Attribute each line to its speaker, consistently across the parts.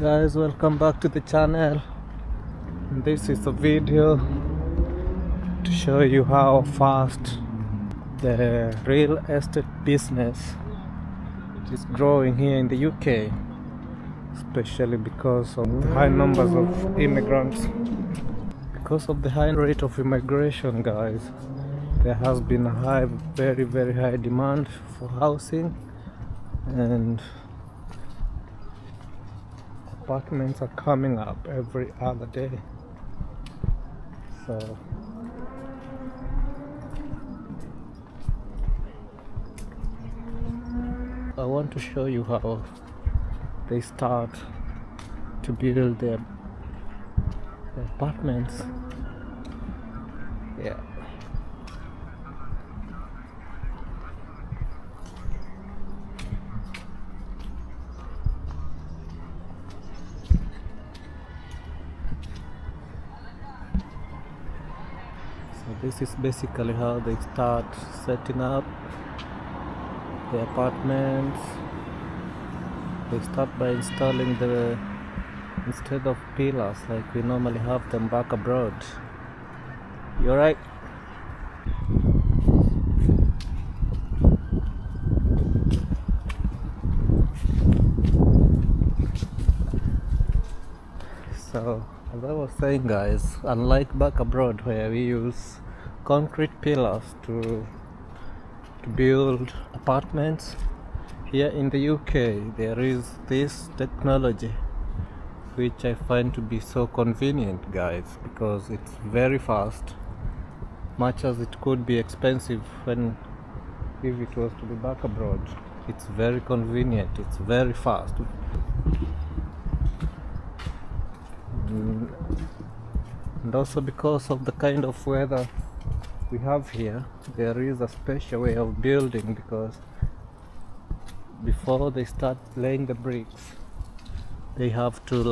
Speaker 1: Guys, welcome back to the channel. This is a video to show you how fast the real estate business is growing here in the UK, especially because of the high numbers of immigrants. Because of the high rate of immigration, guys, there has been a very high demand for housing, and apartments are coming up every other day. So I want to show you how they start to build their apartments. Yeah. This is basically how they start setting up the apartments. They start by installing instead of pillars like we normally have them back abroad. You're right. So as I was saying, guys, unlike back abroad where we use concrete pillars to build apartments, here in the UK there is this technology which I find to be so convenient, guys, because it's very fast. Much as it could be expensive if it was to be back abroad, it's very convenient, it's very fast. And also because of the kind of weather we have here, there is a special way of building, because before they start laying the bricks, they have to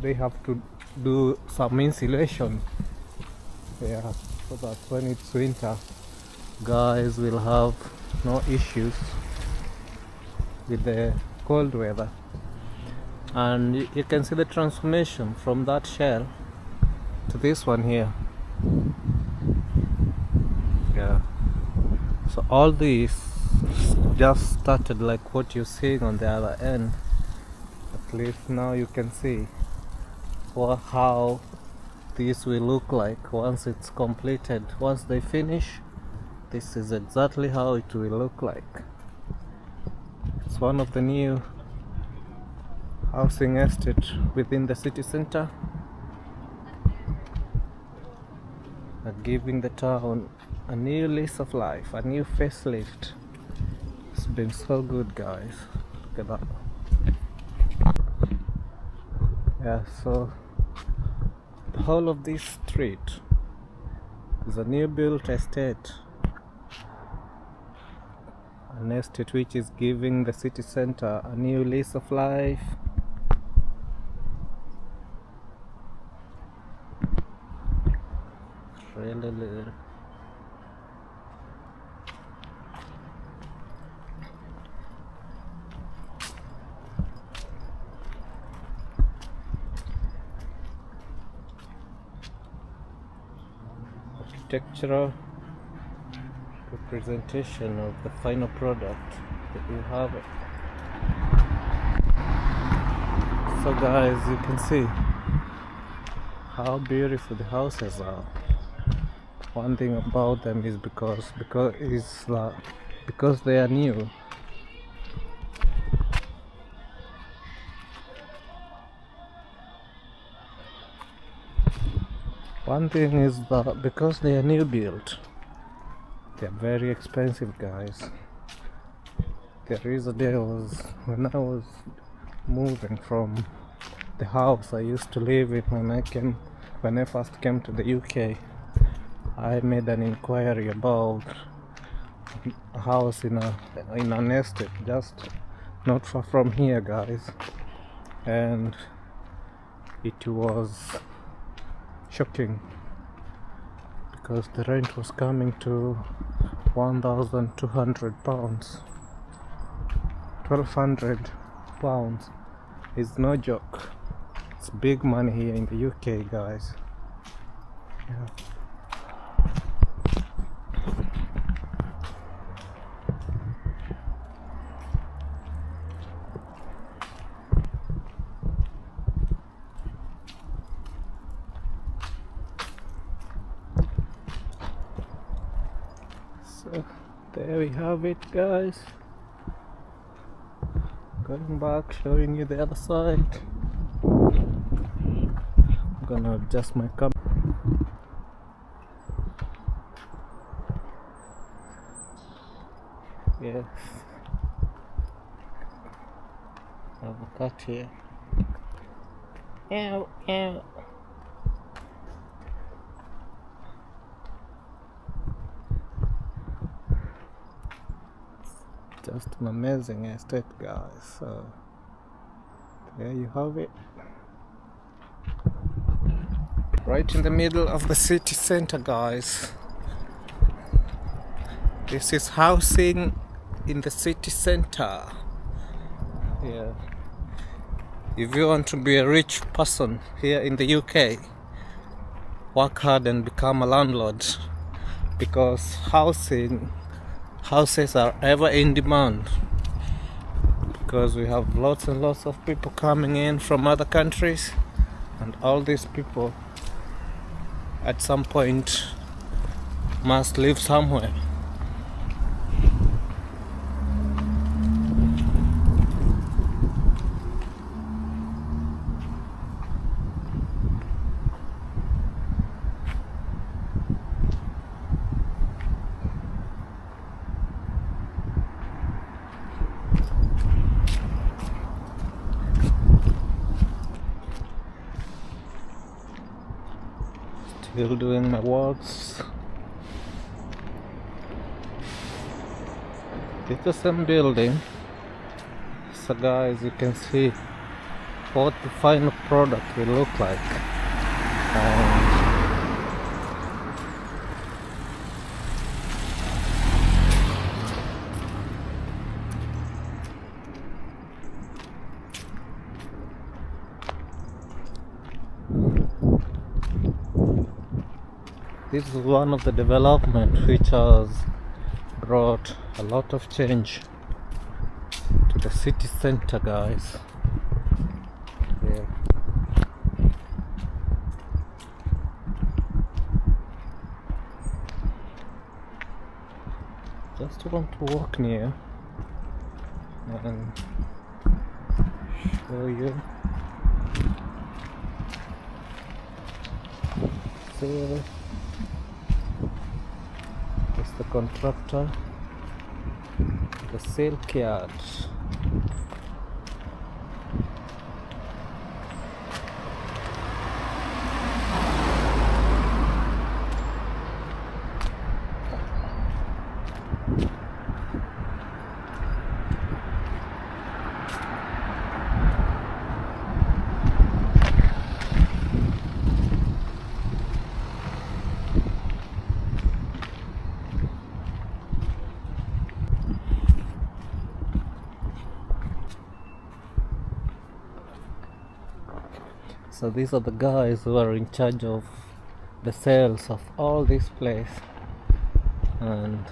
Speaker 1: they have to do some insulation, yeah, so that when it's winter, guys will have no issues with the cold weather. And you can see the transformation from that shell to this one here. Yeah, so all this just started like what you're seeing on the other end. At least now you can see how this will look like once it's completed. Once they finish, this is exactly how it will look like. It's one of the new housing estate within the city center, giving the town a new lease of life, a new facelift. It's been so good, guys. Look at that. Yeah, so the whole of this street is a new built estate, an estate which is giving the city center a new lease of life. Really. Architectural representation of the final product that you have. So guys, you can see how beautiful the houses are. One thing about them is because they are new, one thing is that because they are new built, they are very expensive, guys. There is a day when I was moving from the house I used to live in when I first came to the UK. I made an inquiry about a house in an estate just not far from here, guys, and it was shocking because the rent was coming to £1,200, 1,200 pounds is no joke. It's big money here in the UK, guys. Yeah. So there we have it, guys. Going back, showing you the other side. I'm gonna adjust my camera. Yes, I have a cat here. Ew, ew. Just an amazing estate, guys. So there you have it, right in the middle of the city center, guys. This is housing in the city center. Yeah, if you want to be a rich person here in the UK, work hard and become a landlord, because houses are ever in demand, because we have lots and lots of people coming in from other countries, and all these people at some point must live somewhere. Still doing my works. It's the same building. So guys, you can see what the final product will look like. This is one of the developments which has brought a lot of change to the city center, guys. Yeah. Just want to walk near and show you. So it's the contractor, the silk yard. So these are the guys who are in charge of the sales of all this place, and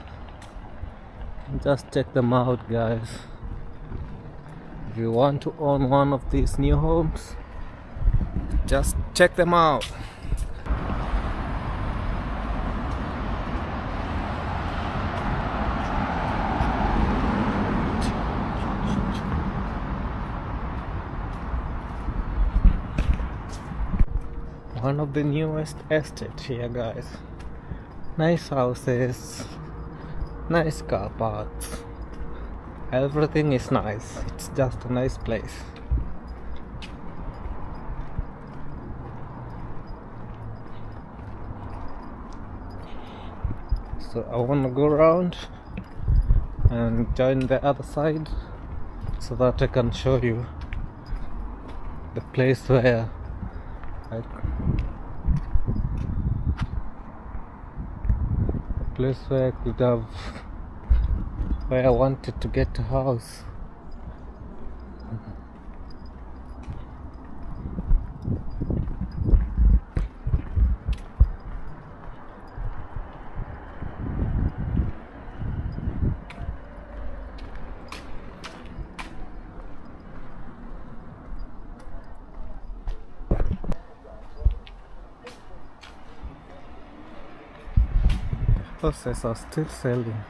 Speaker 1: just check them out, guys. If you want to own one of these new homes, just check them out. One of the newest estates here, guys. Nice houses, nice car parks, everything is nice. It's just a nice place. So I want to go around and join the other side so that I can show you the place where I could have, where I wanted to get a house. houses are still selling.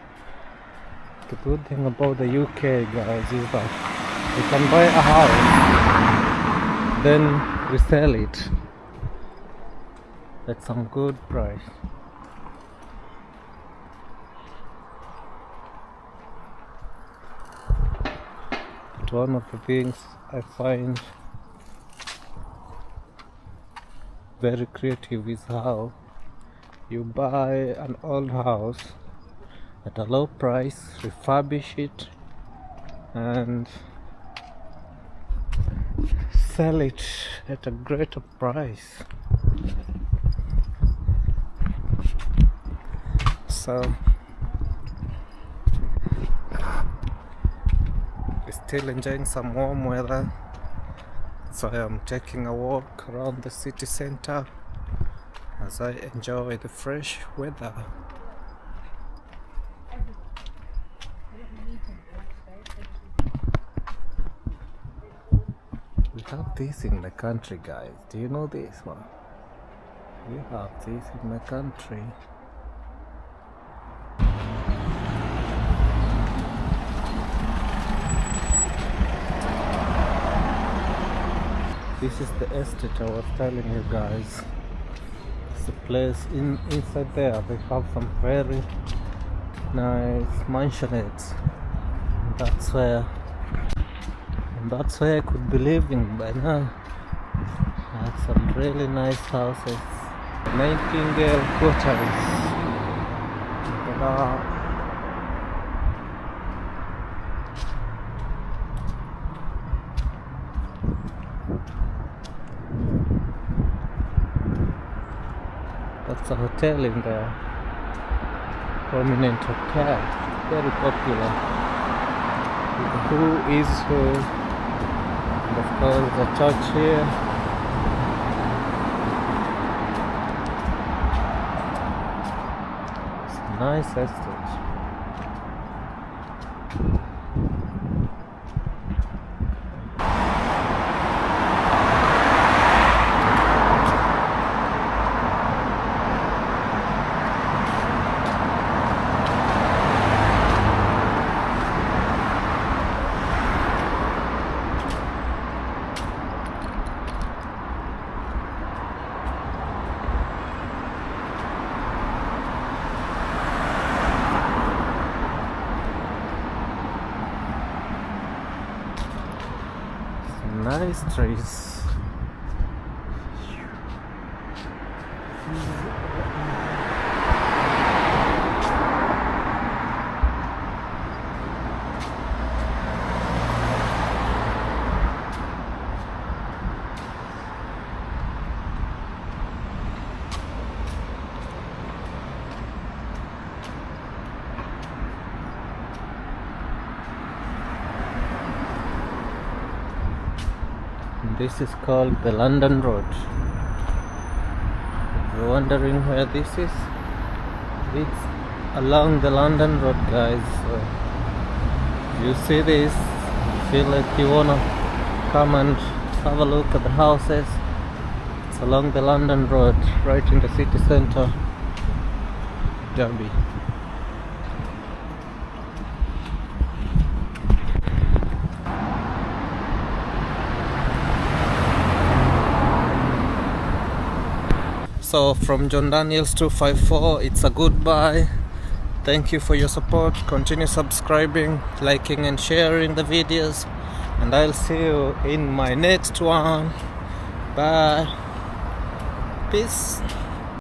Speaker 1: The good thing about the UK, guys, is that you can buy a house, then resell it at some good price. But one of the things I find very creative is how you buy an old house at a low price, refurbish it, and sell it at a greater price. So we're still enjoying some warm weather, so I'm taking a walk around the city center as I enjoy the fresh weather. We have this in my country, guys. Do you know this one? We have this in my country. This is the estate I was telling you guys. It's a place inside there. They have some very nice mansionettes. That's where I could be living by now. I have some really nice houses. Nightingale quarters. That's a hotel in there. Prominent hotel. Very popular. Who is who? And of course the church here. It's a nice estate. Nice trees. This is called the London Road. If you're wondering where this is, it's along the London Road, guys. So if you see this, feel like you wanna come and have a look at the houses, it's along the London Road, right in the city centre, Derby. So from John Daniels 254, it's a goodbye. Thank you for your support. Continue subscribing, liking and sharing the videos, and I'll see you in my next one. Bye. Peace.